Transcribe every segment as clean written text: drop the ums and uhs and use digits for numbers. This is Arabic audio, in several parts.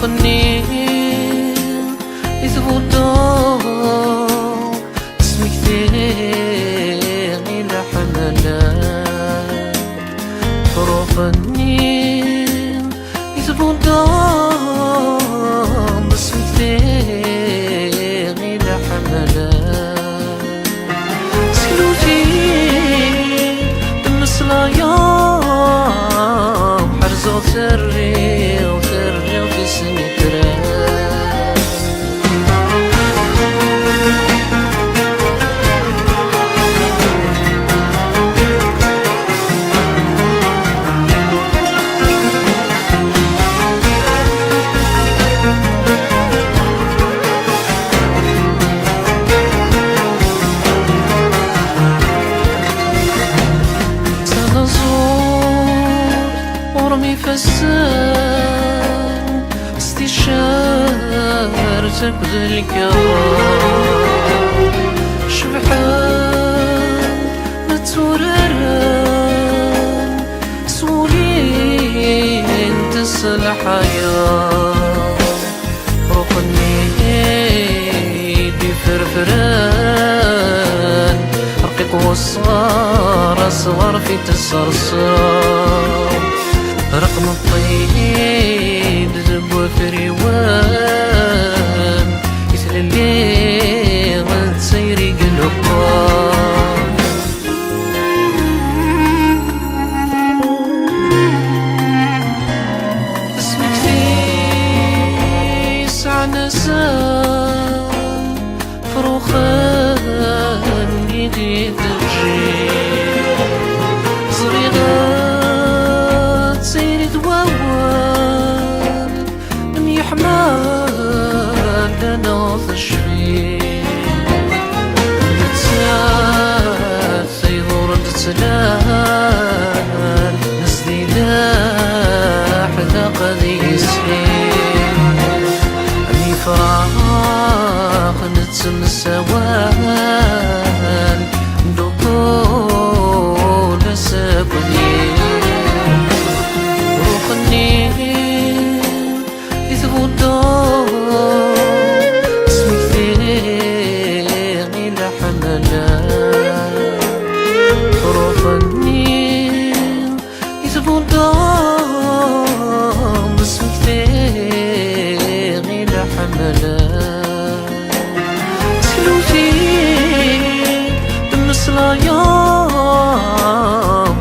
روخني يثبتو اسمك ثاني لحملان روخني يثبتو اسمك ثاني لحملان سلوتي تمسلا يوم حرزو ثري وثري وفي سنتران ورمي فسان استشارتك بالكرام شبحان متورران سولين تسل حياة روحني دي فرفران رقيق وصار صغار في تسرسان رقم الطيب ذب وفريوان مثل اللي غتسيري قلبان اسمك تيسع نسان فروخان يدي تجي صريغات سيري دوان لم يحمل لنا تشفي نتسال سيغور تتلال نسدي لاح ذا قذي يسير أمي فراغ نتسم السوال ندخول ساكنين روخني يثبتو اسمك ثاني لحملان روخني يثبتو اسمك ثاني لحملان سلوتي تمسلا يوم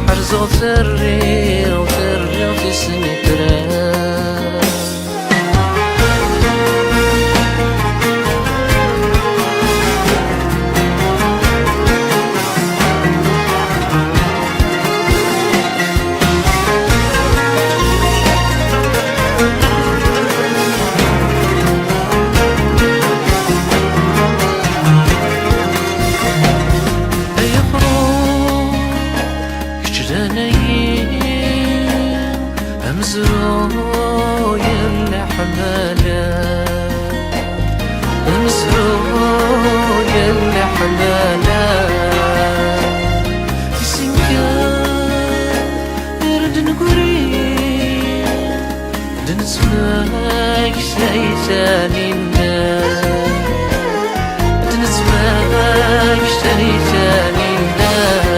حرزو ثري وثري وفي سنتران أمزرو يلي حمالان أمزرو يلي حمالان في سنكان يرد نقرين دنسماك شايتاني الناس دنسماك شايتاني الناس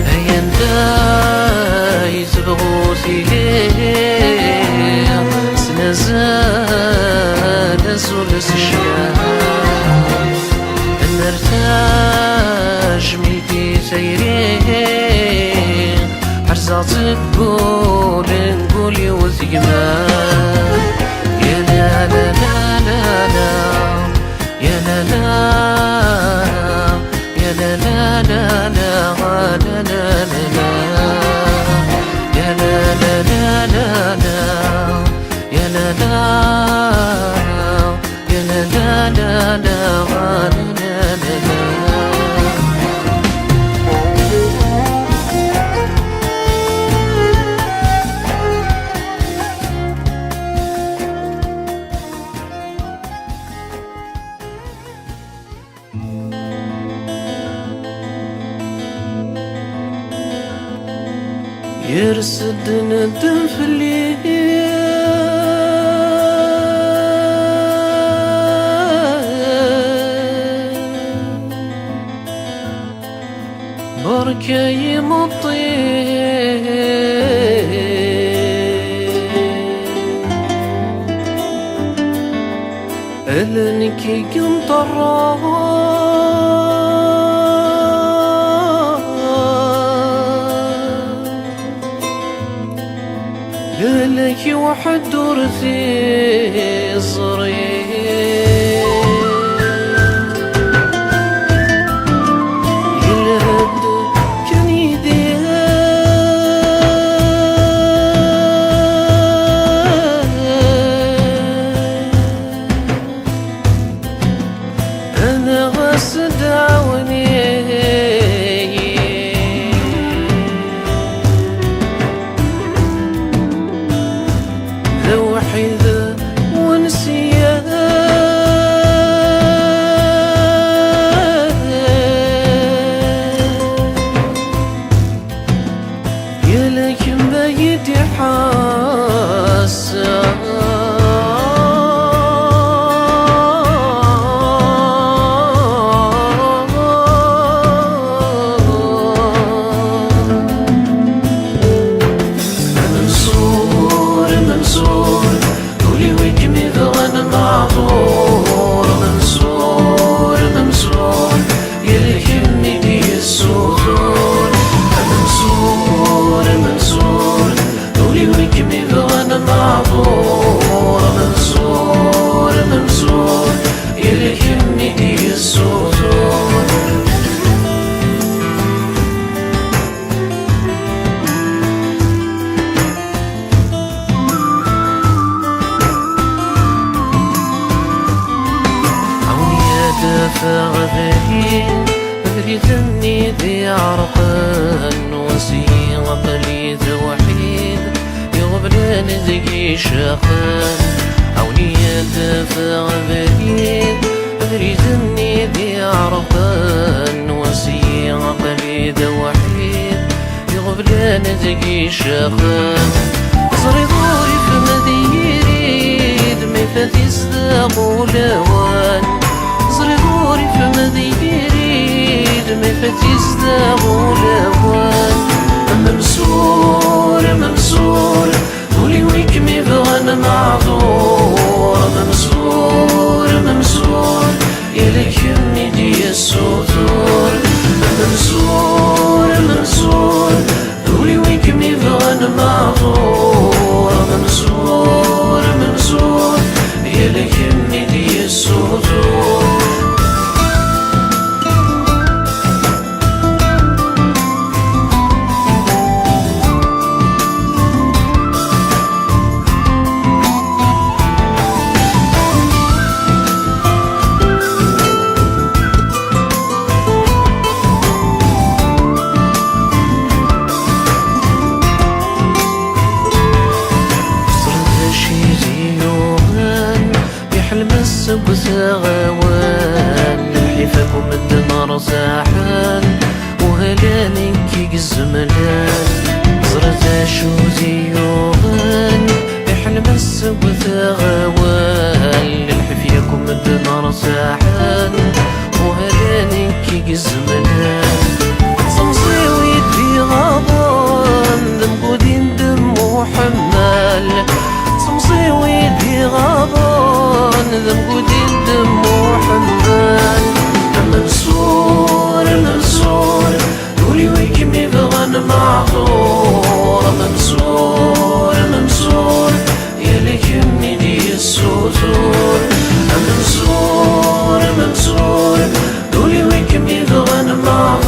هيا نداي زبغوتي ليه سنزال سولس الشام نرتاج ملكي سيرين حرزات تقول نقولي وثقمان يا لا لا لا لا لا يا لا لا يا لا لا لا لا لا لا لا يا لا لا لا لا لا يا لا لا يا لا لا لا لا يرسد ندم في الليل بركي مطير ألنكي قنطرة لك واحد درثي صغير يلهد كان يديها أنا غسد عوني وحيدة ونسيها يا لكن بيدي حاسة دافع بعيد أدري ذني ذي عرقان وسيم قليد وحيد يغبلان ذي شاخان عوني دافع بعيد أدري ذني ذي عرقان وسيم قليد وحيد يغبلان ذي شاخان صري ضوري في مدي يريد ما فاتي استاقو لوان صريغوري في مدي يريد ما فتيستاغو لوان ممسور ممسور قولي ويك مي بغانا معذور ممسور ممسور يلك يمي دي السطور ممسور ممسور قولي ويك مي بغانا معذور ممسور ممسور يلك يمي دي السطور وثغوان لحفاكم الدمار ساحان وهلانك الزملان زرت شو زيوغان بحلم السب ثغوان لحفاكم الدمار ساحان وهلانك الزملان صمصيوي في غضان ذم قدين دم وحمال صمصيوي في غضان ذم قدين دم وحمال ممسور ممسور قولي ويك مي بغانا معذور ممسور ممسور يلك يمي دي السطور ممسور ممسور قولي ويك مي بغانا معذور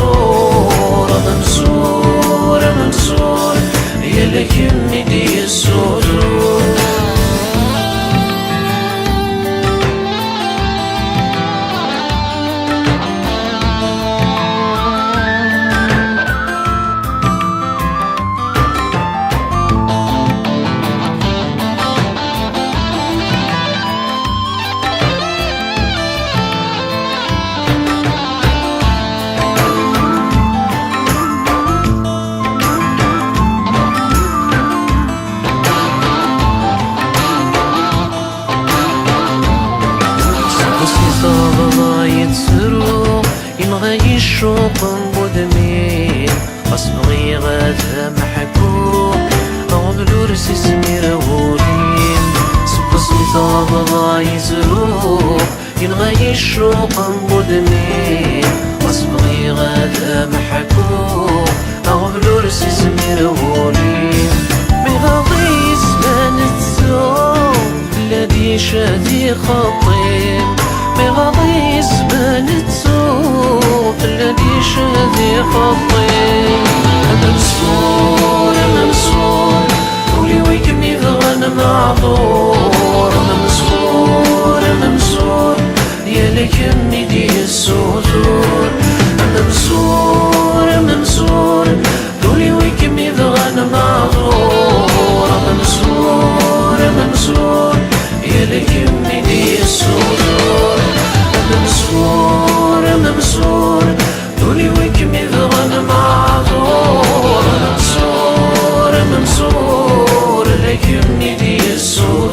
الشوق مدمين أصبغي غادا محكوم أغبلو رسي سمير ولين سبصمي طابغا يزروق ينغي الشوق مدمين أصبغي غادا محكوم أغبلو رسي سمير ولين بغضي زمان التوم الذي شادي خطين بغضي زمان التوم الذي شادي خطين أنا مسرور أنا مسرور قولي ويكمني ذغانا معذور أنا مسرور أنا مسرور يا لكمني دي السطور أنا مسرور أنا مسرور قولي ويكمني ذغانا معذور أنا مسرور أنا مسرور يا لكمني دي السطور أنا مسرور أنا مسرور قولي ويكمني ذغانا معذور أنا مسرور أنا مسرور لكمني دي السطور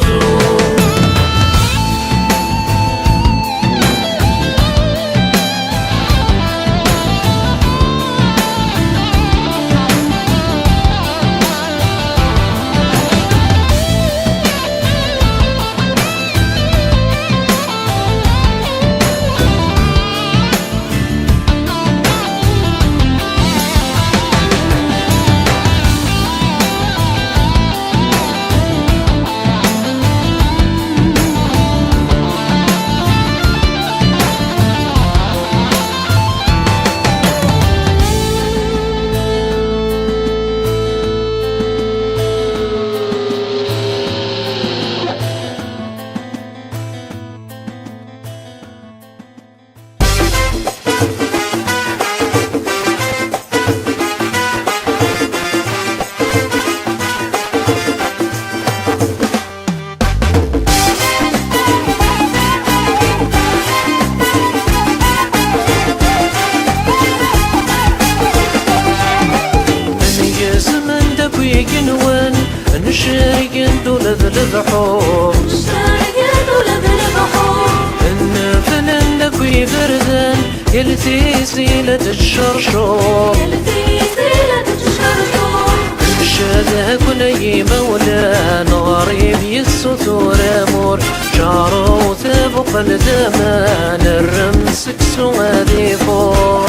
نشارك دولة البحور إن فنان لكوي بردان يلتي سيلة الشرشور الشهادة كني مولان غريب يسطور أمور شعره ثابق الدمان الرمس كسوادي فور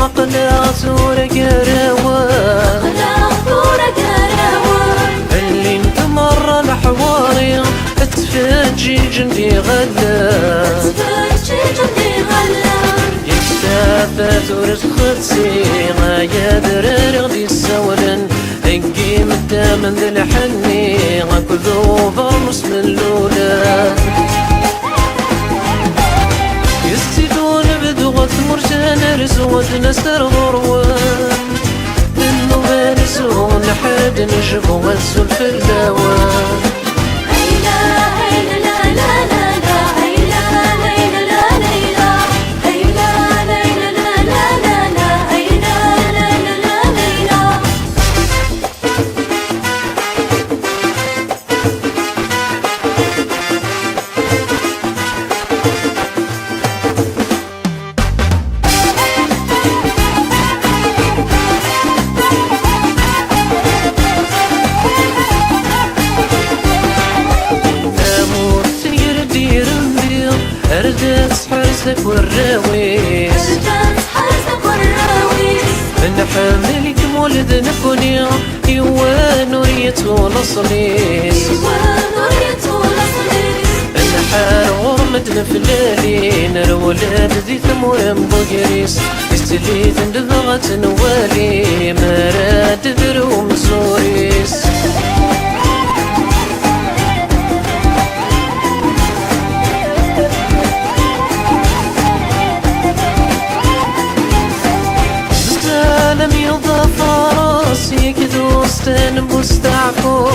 أقلع ثورة كراوة اللي انتمر الحواري اتفاجي جندي غلا يستافى ثورة خدسي غايا دراري غدي السولن هنقي مدامن ذي الحني غاكل ذوبا مسم اللولا يستيدون بدغة مرجان رزوة نسر غروان منو بارزون لحد نجبو السلف الدوان هيلا هيلا لا لا لا لا هيلا هيلا لا ليلا هيلا هيلا لا لا لا لا هيلا هيلا لا ليلا أردت حرسك والراويس من حملك مولد نكوني يوان وريته لصليس الحار غرمت نفلالين الولاد ذي ثمور مبقريس استليت اندفغت نوالي مراد بروم سوريس لم يضاف راسي كدوستان بستعفو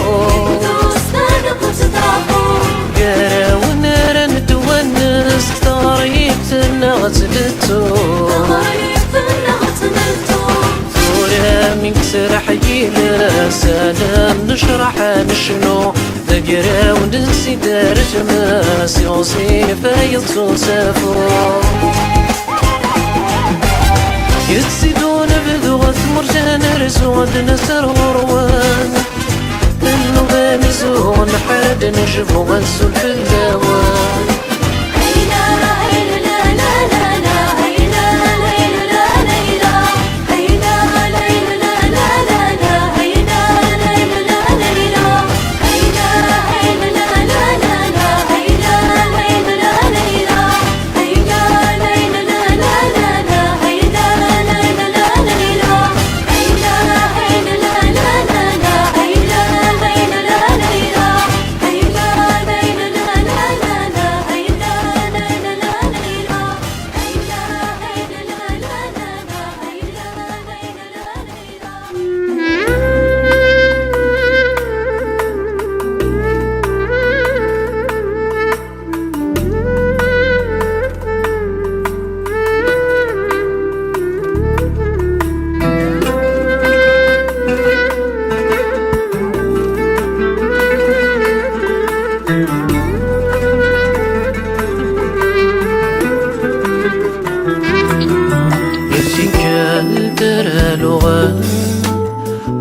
قرا ونرى نتونس طريق النغت للتو طول نكسر حيينا سلام نشرح نشنو ذكرى ونسي دارت ماسي غصين فايض سافو يتسيدون بذوة مرجان رزوة نسر غروان النوبة مزون حاد نجفو غنسول في الدوان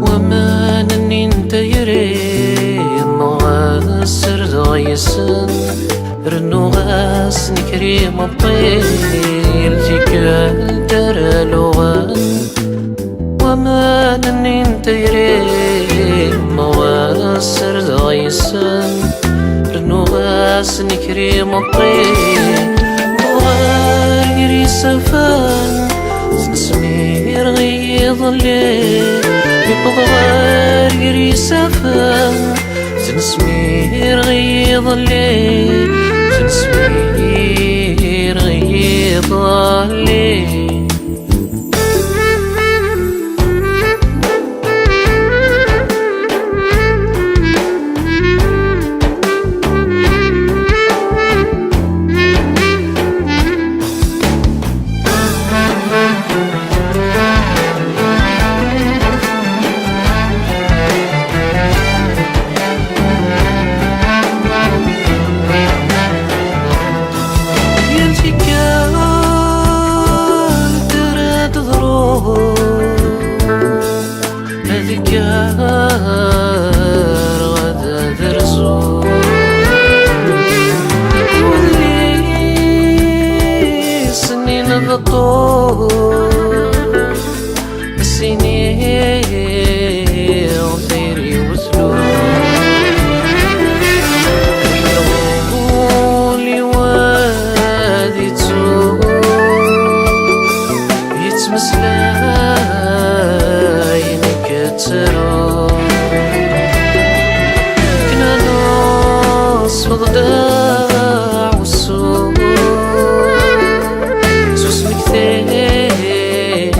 وما ننين تيري مغاسر غيسن رنو غاس نكري مبطيل تيكال دار لغان وما ننين تيري مغاسر غيسن رنو غاس نكري مبطيل وغيري سفان سمير غيظ الليل يبغار يري سفان تنسمير غيظ الليل تنسمير غيظ الليل غدا ذرزو واللي سنين بالطول السنين غيري وسلو حلولي وادي تسوق يتمسلاي نكترو ضداع والسوق سوس مكثير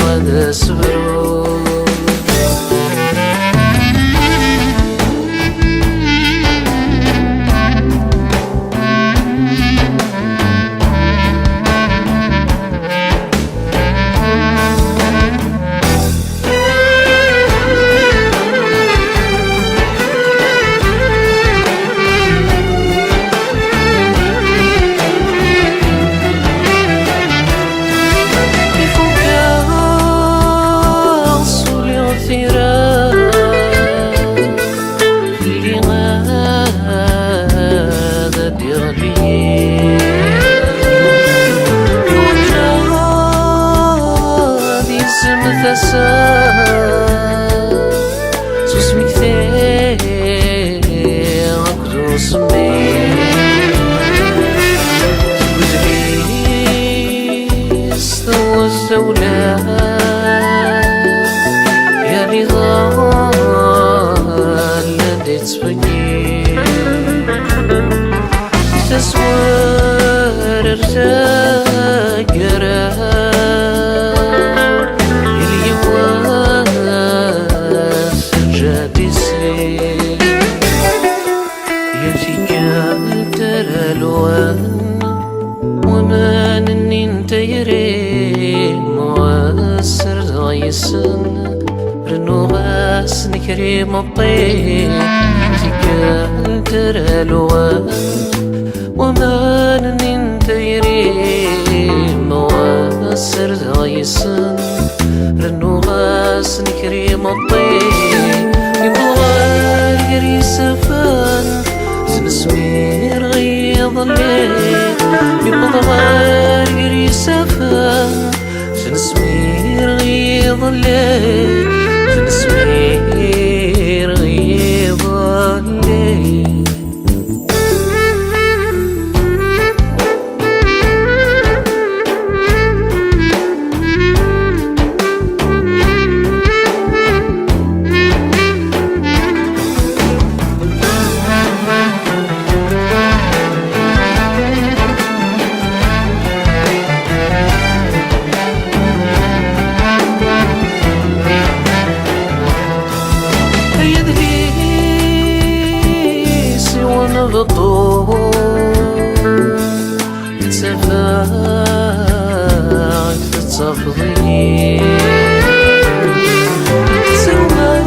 غدا صبرو سوس مكثير عقدو صميم تقولي استوى الزولة يا لي ظال لدي تسبقي تسوار رجاك وما ننين تيري رنو غاس نكريم الطيب تكال ترى الوان وما ننت يريم واسر غيسن رنو غاس نكريم الطيب يبغى يري سفان سنسمير غيظ الليل يبغى يري سفان سنسمير غيظ الليل سنسمير غيظ الليل تفاعل تتفضي تسمع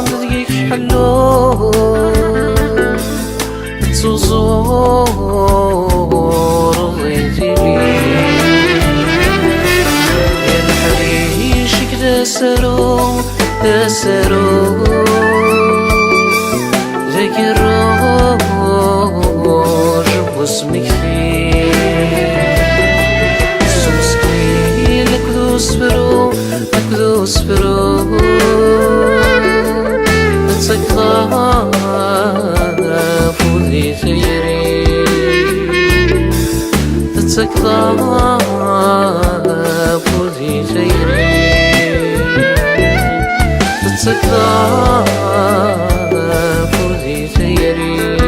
بديك حلو تزور ضيتي يا الحريش كدا سرو ذكر واسمك فيه سمسكي لك ذو صبرو تسكضا فوذي ثيري تسكضا فوذي ثيري تسكضا فوذي ثيري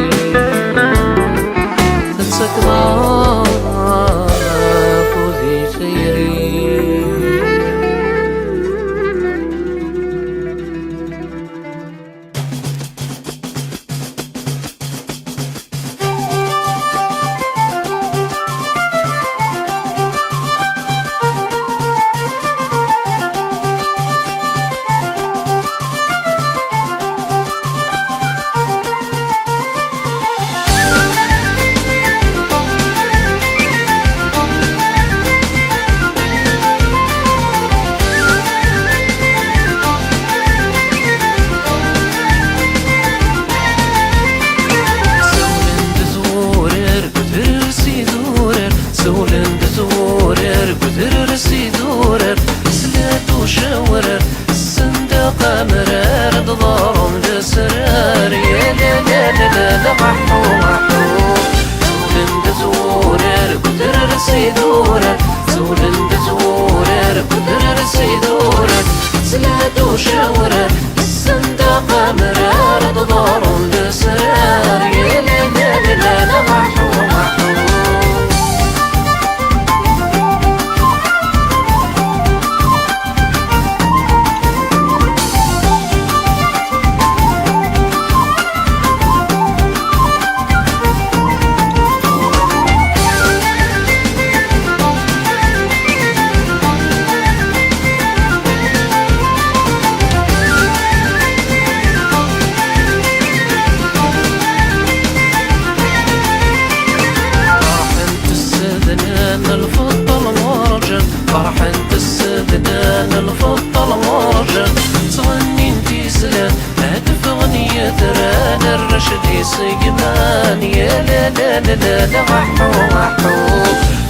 سيجمان يا لا لا لا لا لا وحو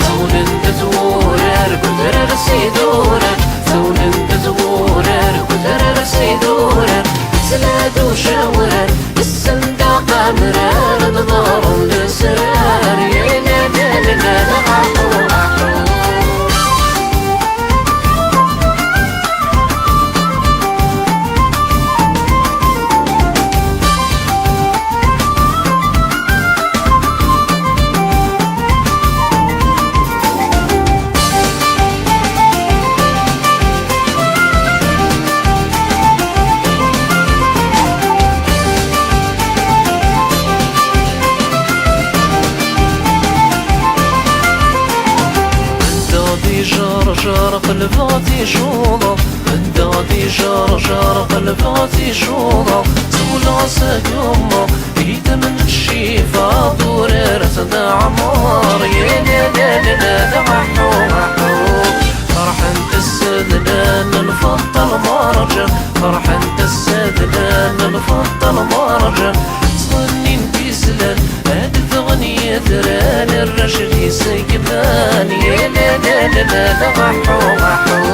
زولن بزورر كدر رسيدورر زولن بزورر كدر رسيدورر سلاد وشاورر السنداق مرار ضار لسرار يا لا لا لا لا وحو الفاتي شوضة زول غسك يمه إيدا من الشيفة دورير سدا عمار يا لا لا لا لا لا محو محو فرحان تسدلان الفضل مرجان فرحان تسدلان الفضل مرجان تصني انتي سلال هاد الثغنية دران الرشد يسيقبان يا لا لا لا لا لا محو محو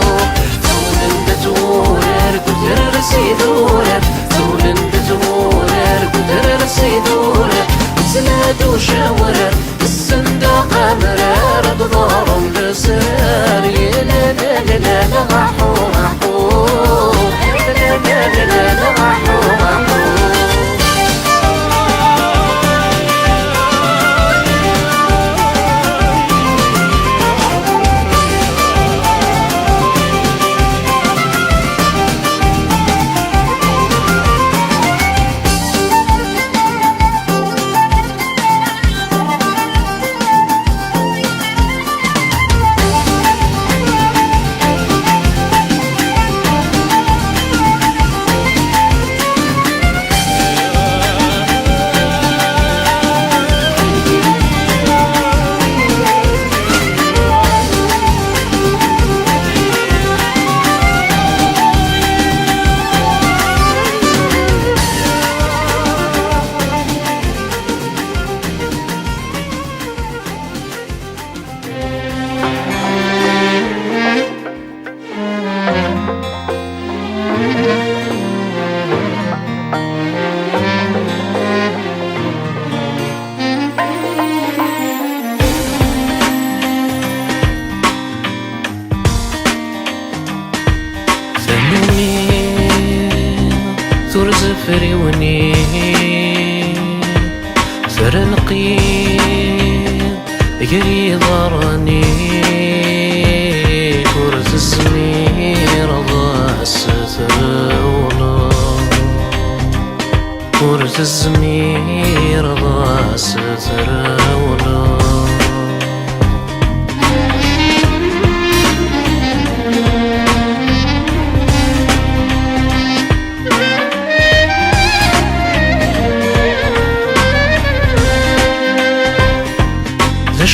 زول بتورر قدر رسيدورر زول بتورر قدر رسيدورر زلاد وشاورر الصندوق مرار بضارم بسرار يا لا لا لا لا لا محو محو لا لا لا لا لا محو محو ثور زفري ونين ثر القيم يجري ضرني كرز السمير ضاس ثرولا كرز السمير ضاس ثرولا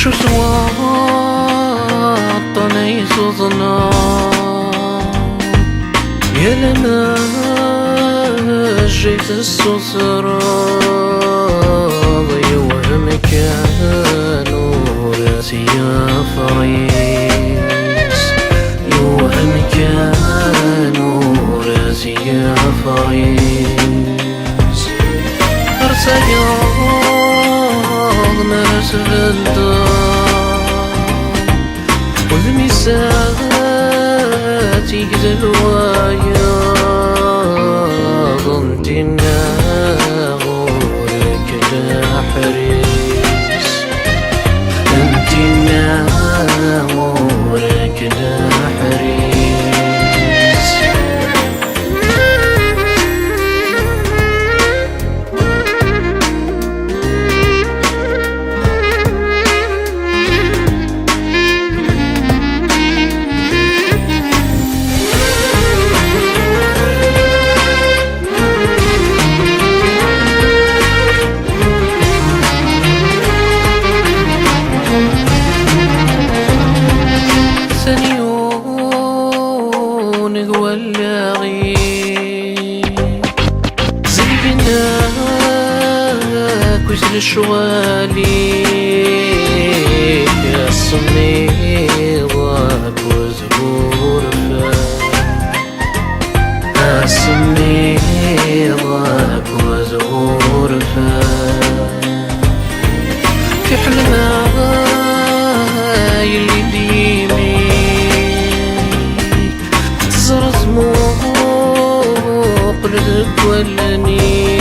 شو سواطني صدنا يا لما جيت السسرة يوهم كانوا راسي يا فريس يوهم كانوا راسي يا فريس ارسياض مرس بالدار والمسات يقدر الواياض انتنا غورك لحريس انتنا غورك لحريس الشوالي يا صميضك وزهور يا صميضك وزهور في حلمها يلي ديمي تزرط موق للكولني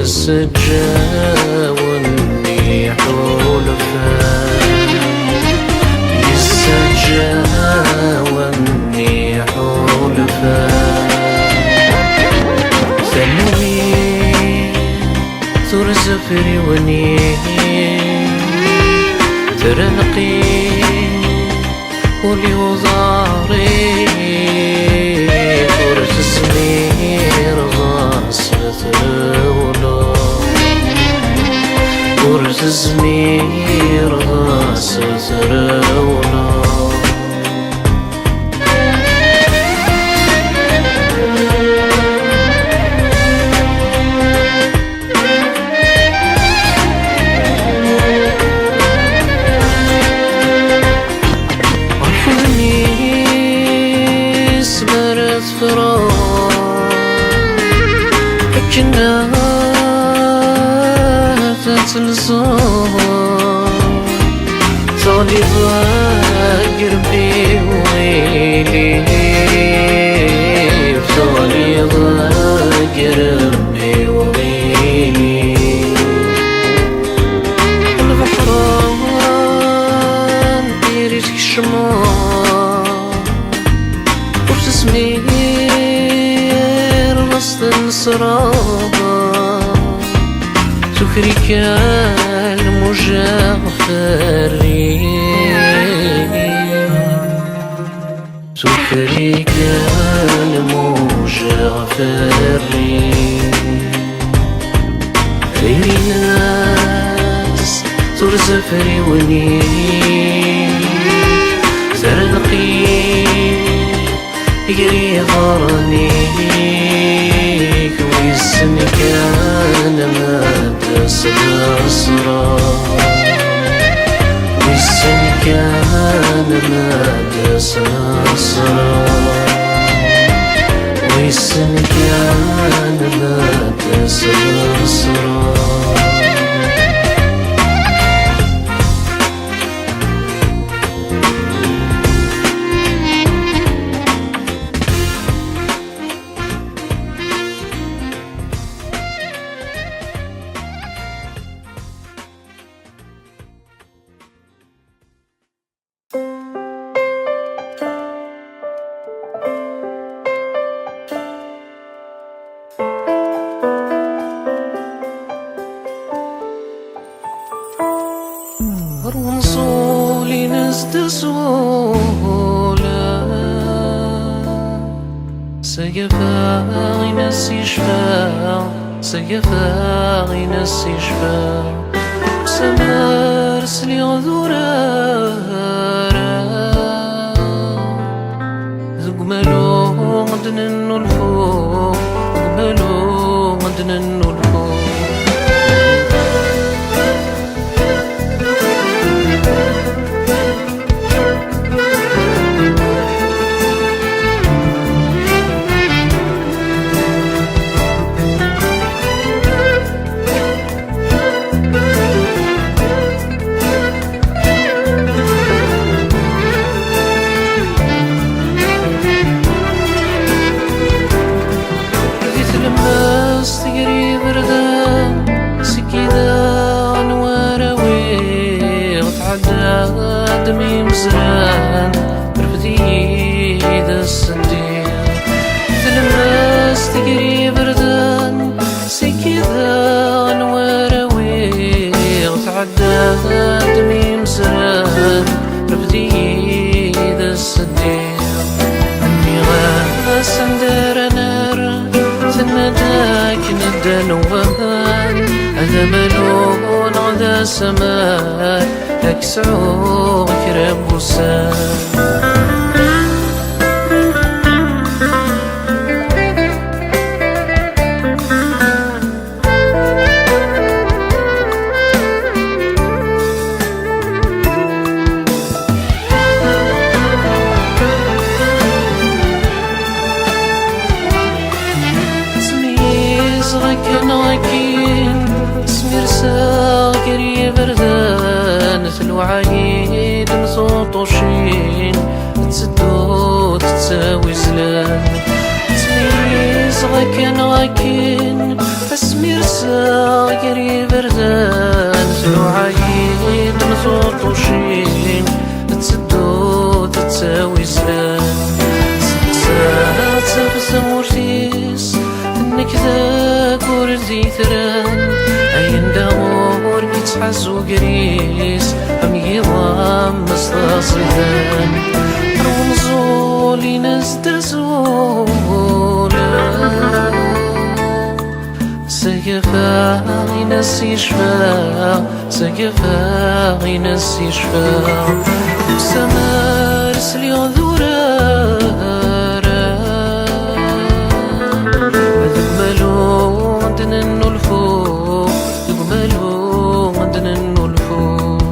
يسجاوني حولفا يسجاوني حولفا ثلمي ثور زفري وني ترنقي ولي وزاري ثور تفرح كنا تتلصق صالي ضاق ربي ويلي صالي ضاق ربي ويلي البحران ديري الشمال وبتسمير وسط النصرابة سكري كالموجة فريق سكري كالموجة فريق خيري ناس ترزفري ونيل زرقي يجري غرنيك ويسن كان ما تسرى ويسن كان ما تسرى ويسن كان ما تسرى ونصولي نزد سولا سيفاغي نسي شفا سيفاغي نسي شفا سمر سلي غذورارا ذقملو غدن الفوق ذقملو غدن الفوق دمي مزران رفدي ذا السندير تلمس تجري بردان سكي ذا نواروي وتعدى دمي مزران رفدي ذا السندير أني غاس ندر نار تنداك ندى نوان هذا ملون غدا سماء أكسعو كرب وسام سميز غكن غكين سمير ساقري بردان الوعايد نصوت وشين تسدو تتساوي زلان تميز غكن غكين اسمير ساقري بردان الوعايد نصوت وشين تسدو تتساوي زلان سكسات سفزم ورثيس انك ذاك ورثي ثران اين دامور كتحزو قريس أم يضام مستصدان رمزولي نزدزولا سيفاغي نسي شفا سيفاغي نسي شفا سمار سلي غذورارا ذقملو دنن الفوق ذقملو دنن الفوق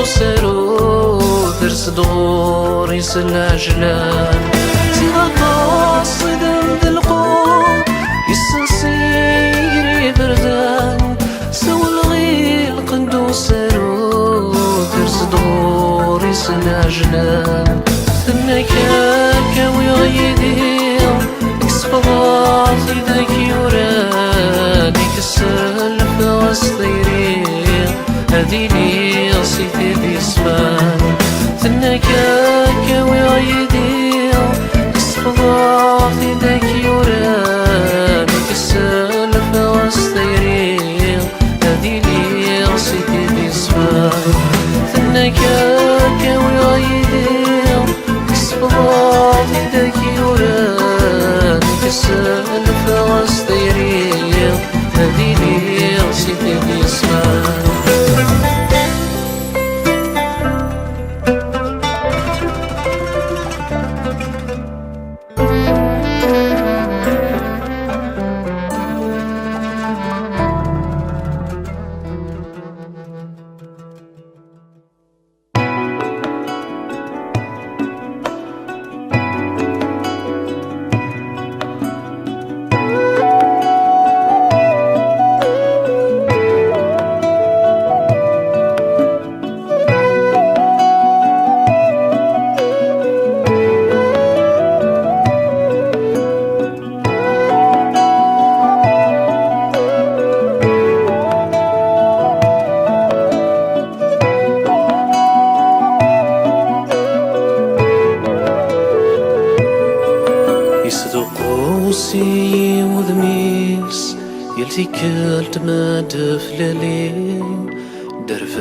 سارو درس دغوري سلاجلان سيغا قاصدا ذلقو يسنسيري بردان سول غير قندو سارو درس دغوري سلاجلان ثنكاك ويغيدير كسفضات يدك يوراني كسلف غصيري هذي لي صيتي دي صفان ثنكاك ويغيدير كسفضات يدك يوراني كسلف غصيري هذي لي صيتي دي صفان ثنكاك ويغيدير كسفضات يدك يوراني كسلف غصيري هذي لي صيتي دي صفان قوسي وذميس يلتي كلت ما دفلالي درف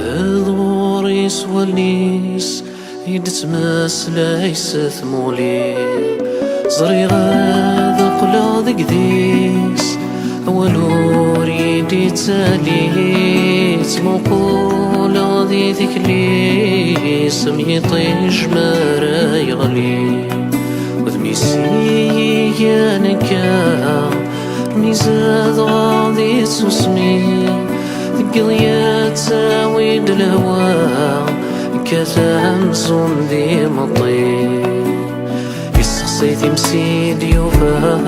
ضوري سوالنيس يدتمس ليس ثمولي زري غاذا قلا ذقديس أولور يدي تالي تموقولا ذي ذكلي سمي طيش مرا يغلي وذميسي يا نكا ميزاد غاضي تسمي ذقضيات ويد الهوا كثام صندي مطي يسخصيتي مسيد يوفا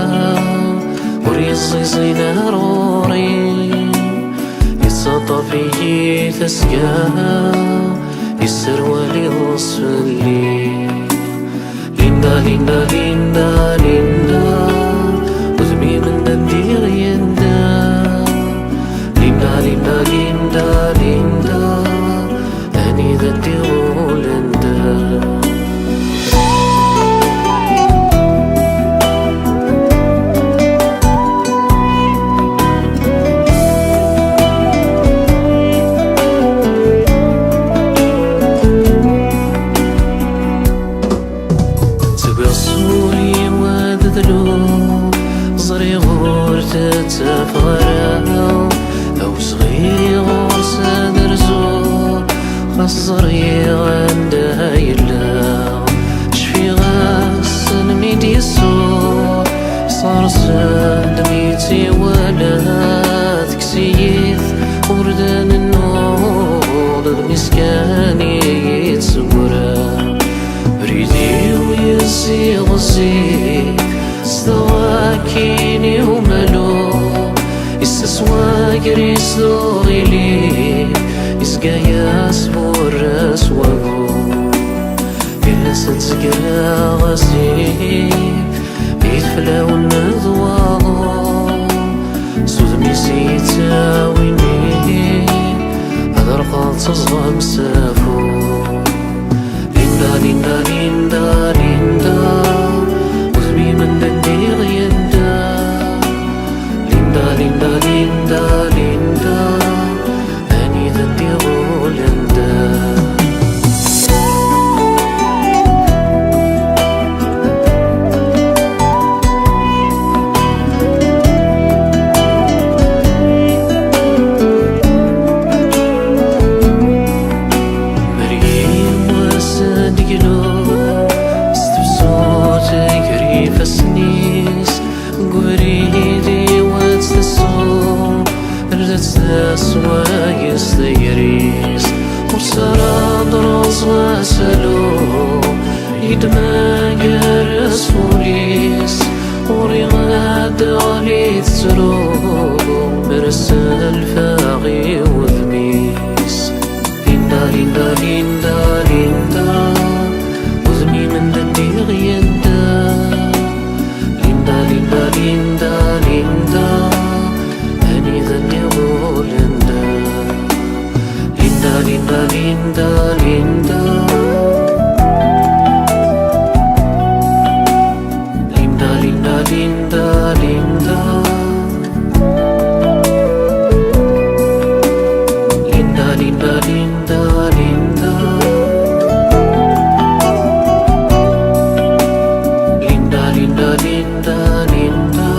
وريصي زينا روري يتصطفي تسقى يسروالي وصفلي ليندا ليندا ليندا ليندا وذمي من دندير يندا ليندا ليندا ليندا ليندا أني دندير لندا تفغرا أو صغير صدر زور خصري عندها يلا شفي غاس نميدي الصور صار سند ميتي ولا تكسيث وردان النور المسكاني يتصورا بريدي ويزي غزي سواكيني وملو يستسواقر يسوغيلي يسقى يسبور رسوغو يلسن سقرا غسي يتفلا والنضواغو سوذمي سيتاويني هذا رقال تصغى مسافو ليندا ليندا ليندا ليندا من دندير يندا ليندا ليندا ليندا ليندا أني دندير لندا دروس غسلو يدما جرس فوليس وري غاد غلي تسرو برسل فاغي وذميس ليندا ليندا ليندا ليندا وذمي من دندي غيندا ليندا ليندا ليندا ليندا هني ذني غولندا ليندا ليندا ليندا ليندا Linda, Linda, Linda, Linda, Linda, Linda, Linda, Linda, Linda, Linda.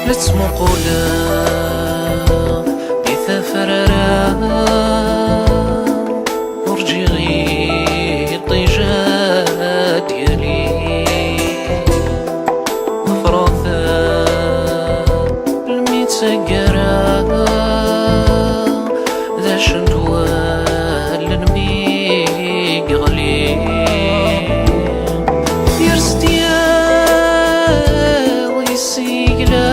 لتسمو قولا بثفررا ورجي غيطي جاد ديالي مفروثة الميتسقرا ذا شندوال الميق غلي يرسديا ويسيقلا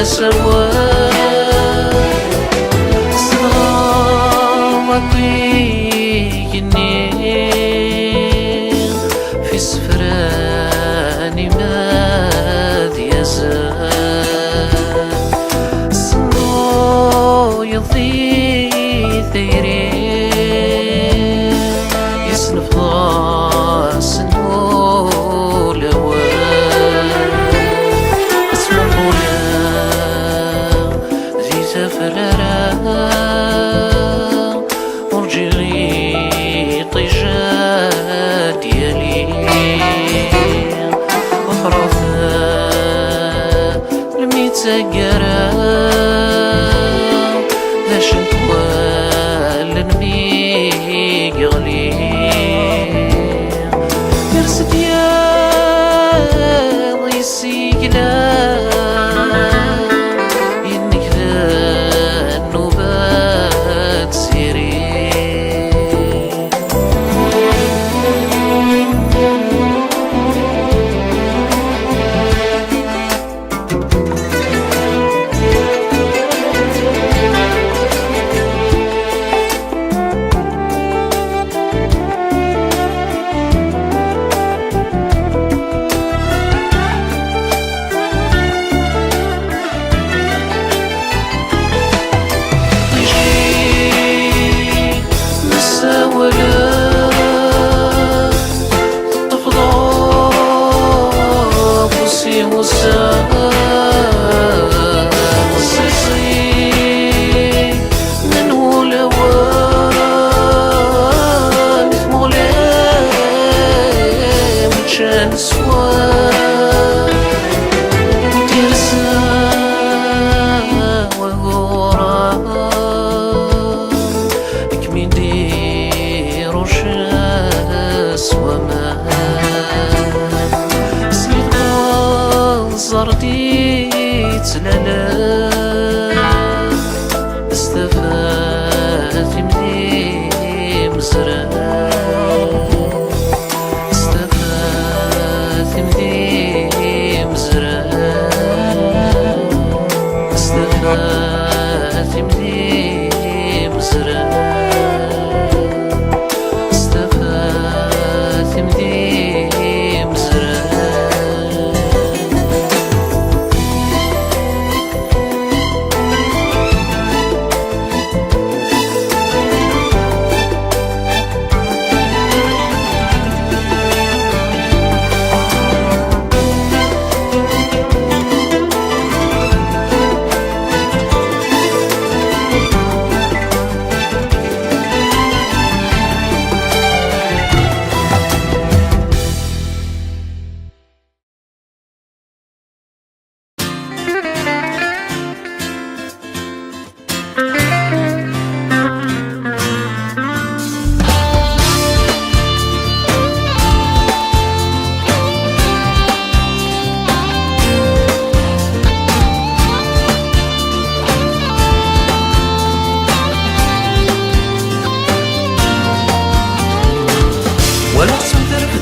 سوا صغامك في سفراني ماذ يزال صنو يضي ثيرين يسلف ضاسنو لوال اسم الغلام ذي تفررا مرجعي طيجاد يلي وفرثا الميتسقرا ذا شنطوال نميق غلي يرسد يا ضيسيقلا إنك ذا النوبات سيري زرديت للا استفات مني مزرع استفات مني مزرع استفات مني مزرع استفات مني مزرع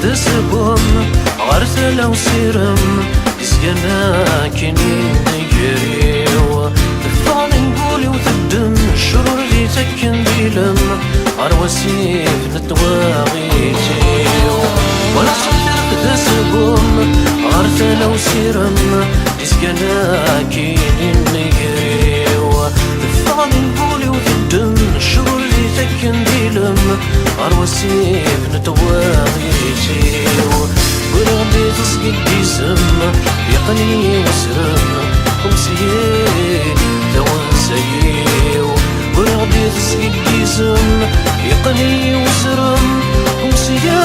تسبم غرت لو سيرم يسقنا كنين نجريو الثاني نقولي وتدم الشرور اللي تكن ديلم عروسيف نتواغيتيو ولا صدر تسبم غرت لو سيرم يسقنا كنين نجريو الثاني نقولي وتدم الشرور اللي تكن ديلم عروسيف نتواغيتيو ورغبي تسقي الجسم يقني وسرم خمسيه توانسيو ورغبي تسقي الجسم يقني وسرم خمسيه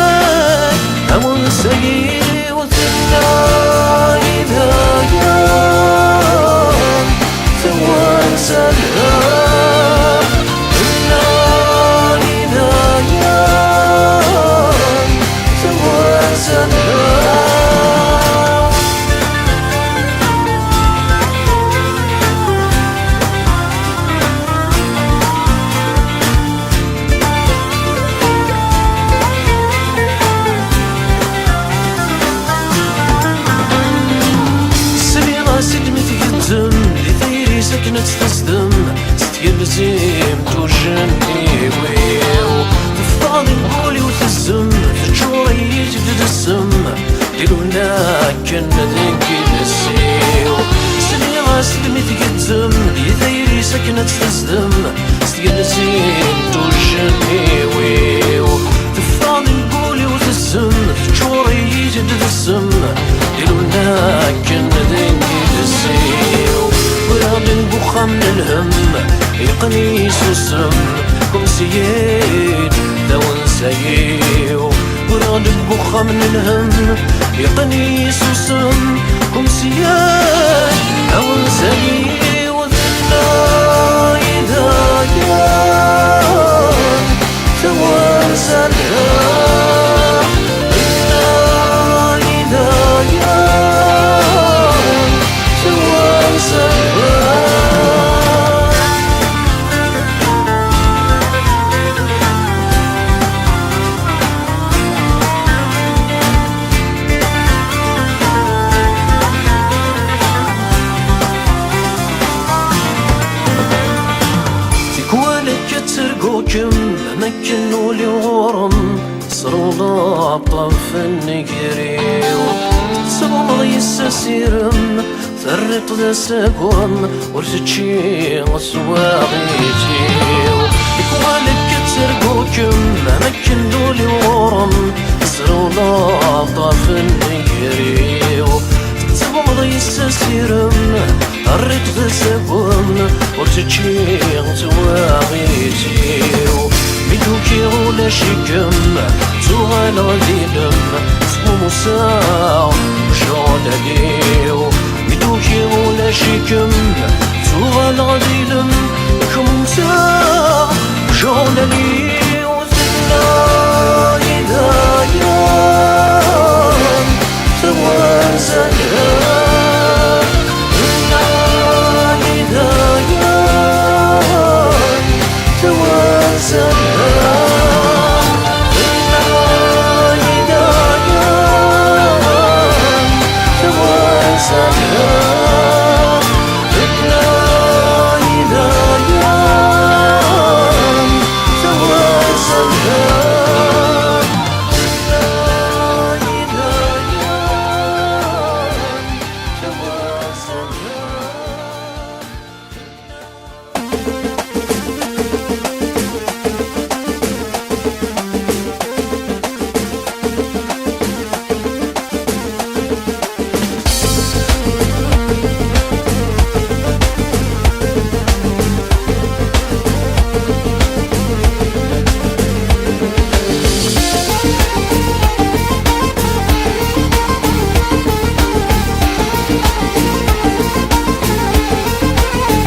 توانسيو وثناي ذايا توانسيو نتصدم ستيلزم توجني ويو تفضل نقولي وتزم تجوري يجبد السم ديرونا كنا ذنكي نسيو سني غاسلمي تقدم يديري سكنة تتصدم ستيلزم توجني ويو تفضل نقولي وتزم تجوري يجبد السم ديرونا كنا ذنكي نسيو وراد نبوخا من الهم يقني سوسم كم سيد دون سيو وراد نبوخا من الهم يقني سوسم كم سيد دون سيو ذنا إذا كان ثوان سلام ذنا إذا كان ثوان سلام ترقوكم ممكن ولي غورم صرولا بطرف النقريو تصبر يساسيرم ثرق ذا سقوم ورتشي غسواغيتيو يكوالك ترقوكم ممكن ولي غورم صرولا بطرف النقريو تصبر يساسيرم ثرق ذا سقوم ورتشي غسواغيتيو ميدوكي غولا شكم زوغال غديلم سقوم ساع وشغل عليو ميدوكي غولا شكم زوغال غديلم كم ساع وشغل عليو ذنا إذا كان ثوان سلام ذنا إذا كان ثوان سلام ذنا إذا كان ثوان سلام ذنا إذا كان ثوان سلام ذنا إذا كان ثوان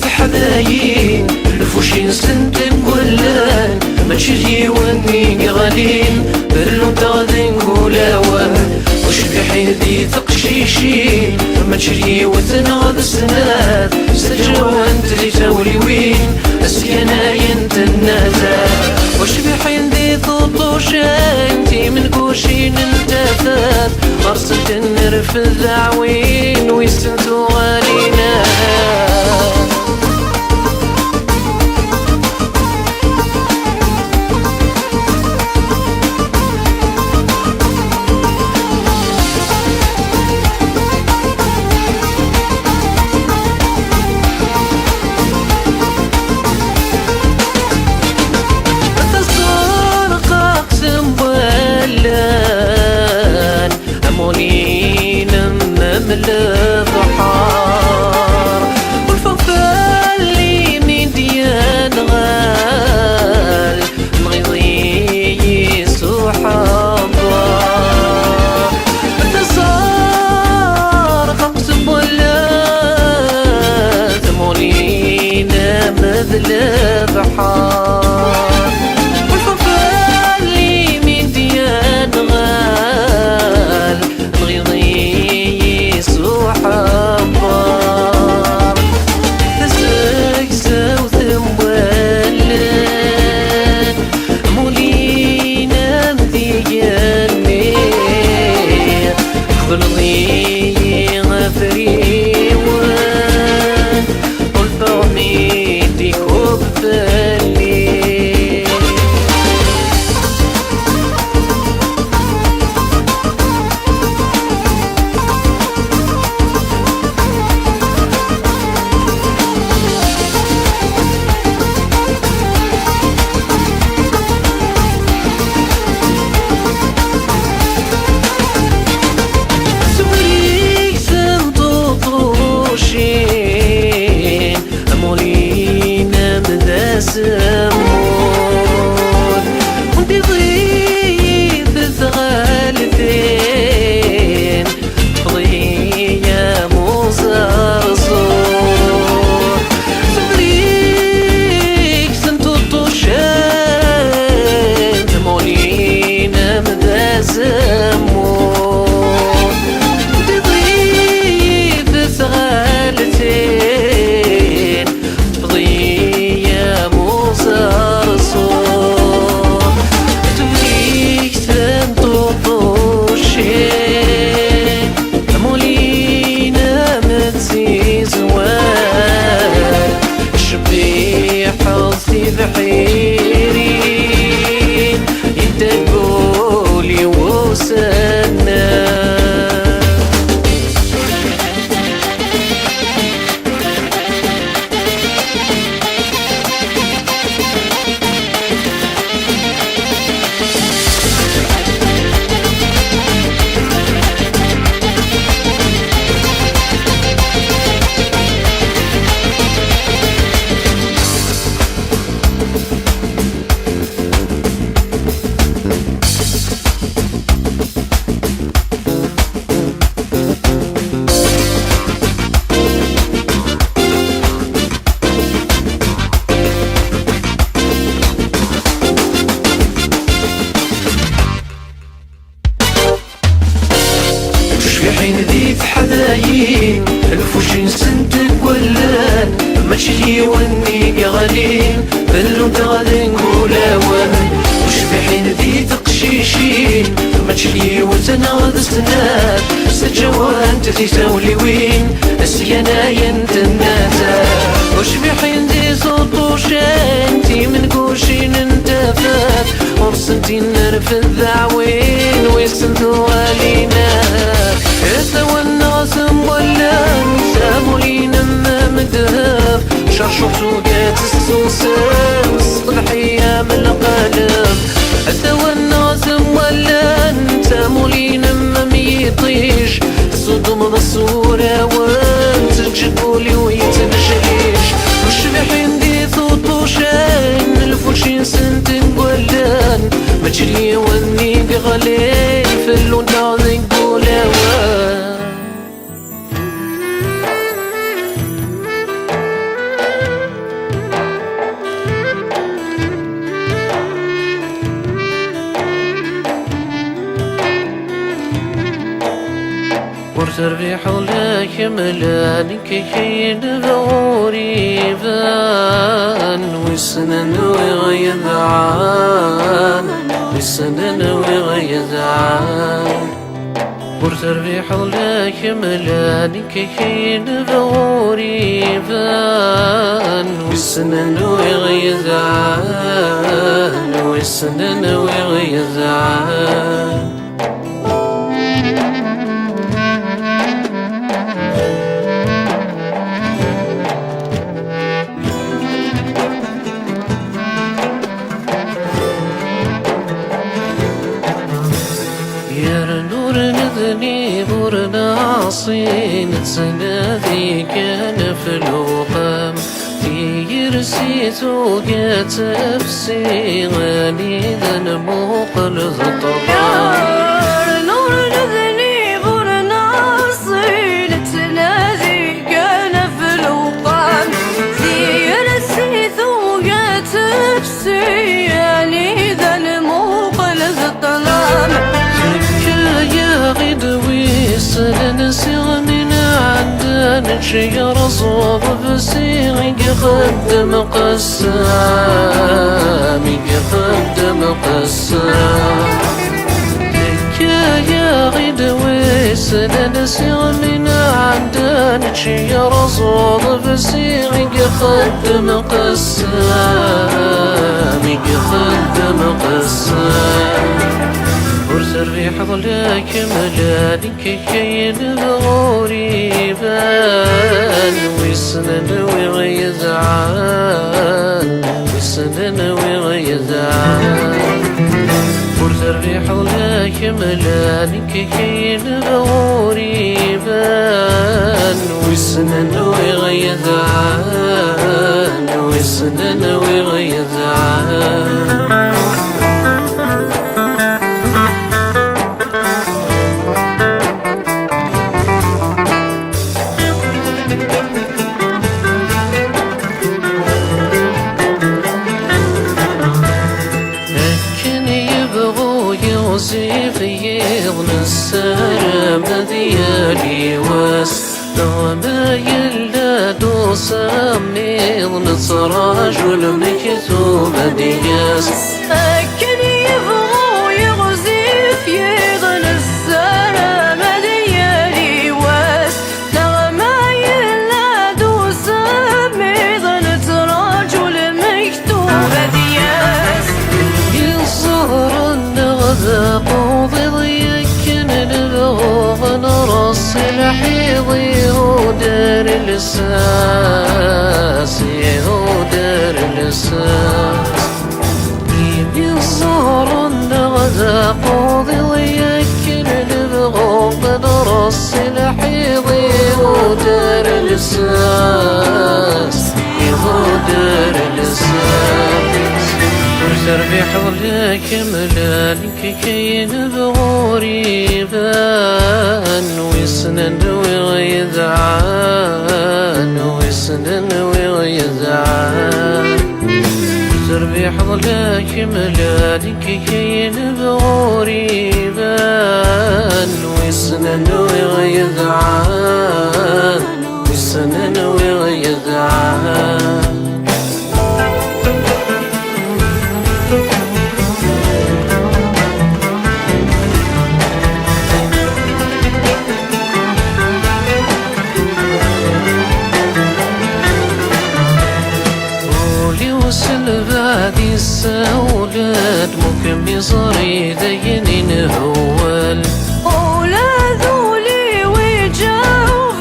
في حبايين الفوشين سنتم ولان ما تشجي وني غالين برلو تغذين قولاوان وش بحين دي تقشيشين ما تشري وتنغض السنات سجوان تلي تولي وين اسكنا ينت النازات وش بحين دي تطوشان تي من كوشين انتفات مرسلت النرف الدعوين ويستنتو غالينا البحار والفوفال اللي من ديان غال مغيضي سحابا انتصار خمس بلاد ثمانين مثل بحار والفوفال اللي من ديان غال مغيضي حبار تزكزة وثمولد مولينا مذياني قبل ضيغ وني غالين بلو تغادي نقول وين وش بحين ذي تقشيشين ما تشلي وتنغد سنات سجوان تساولي وين اسيانا ينتناتا وش بحين ذي سطوشين تي من كوشين انتفات ورسنتي نرف الذعوين ويسنتو علينا يسوى الناس مولان سامولين مدهب شرشوتو قات السوسن صلحية من القلب سوى الناس مولان سامولين ميطيش صدوم بالصورة وانت تجبولي ويتنشيش وش بحين دي ثوطوشين الفوشين سنتين قولان مجري وني بغلي في اللون ناضي قولوان ورتربي حولك ملانك كين بغوري بان ويسنن ويغيظعان ويسنن ويغيظعان ورتربي حولك ملانك كين بغوري بان ويسنن ويغيظعان ويسنن ويغيظعان نور نذني برنا عصين تسنادي كان في الوقام في يرسيت وقات نفسي غني ذنبو قلب الطبام نور نذني برنا عصين تسنادي كان في الوقام في يرسيت وقات نفسي غني ذنبو قلب الطلام سنن سيغ من عندنا شجر صوب بسيغ يقدم قسام يقدم قسام يا غدوي سنن سيغ من عندنا شجر صوب بسيغ يقدم قسام يقدم قسام ورتربي حضلك ملانك كين بغوري بان ويسنن ويغيظعان ويسنن ويغيظعان ورتربي حضلك ملانك كين بغوري بان ويسنن ويغيظعان ويسنن ويغيظعان يوسف يضن السلام ديالي واس وما يلاد سامي يضن رجل مكتوب دياس أكن يبغو يغزف يضن السلام ديالي واس ما يلاد سامي يضن رجل مكتوب دياس يصهر قوضي ضيك نبغوغ نرص الحيضي ودار الاساس ودار الاساس يبي الصهر النغذا قوضي ضيك نبغوغ نرص الحيضي ودار الاساس ودار الاساس ورتربي حولك ملانك كين بغوري بان ويسنن ويغيظعان ويسنن ويغيظعان ورتربي حولك ملانك كين بغوري بان ويسنن ويغيظعان ويسنن ويغيظعان السولاد ممكن بيصري ذيني نهول ولا ذولي ويجاوب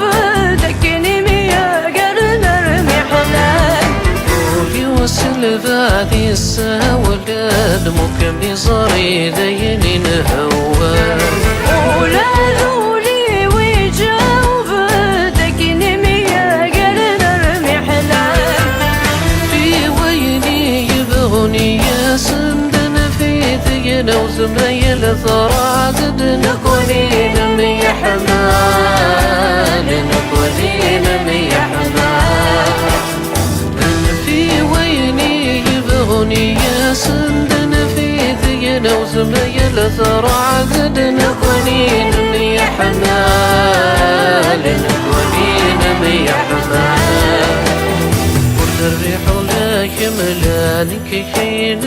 دكني ميا قرنا رمي حلال قولي وسل ذاتي السولاد ممكن بيصري ذيني نهول ولا ذولي ويجاوب دكني ميا قرنا رمي حلال في ويني يبغني يا سندن في ثقنا وزميل ثراد نكونين مي حمال نكونين مي حمال في ويني يبغني يا سندن في ثقنا وزميل ثراد نكونين مي حمال نكونين مي حمال الريح لا يملانك حين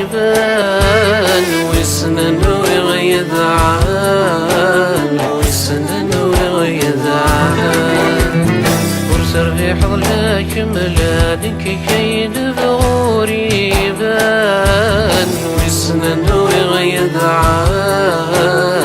غريبان وسنن ويغيظ عان وسنن ويغيظ عان ورس الريح لا يملانك حين غريبان وسنن ويغيظ عان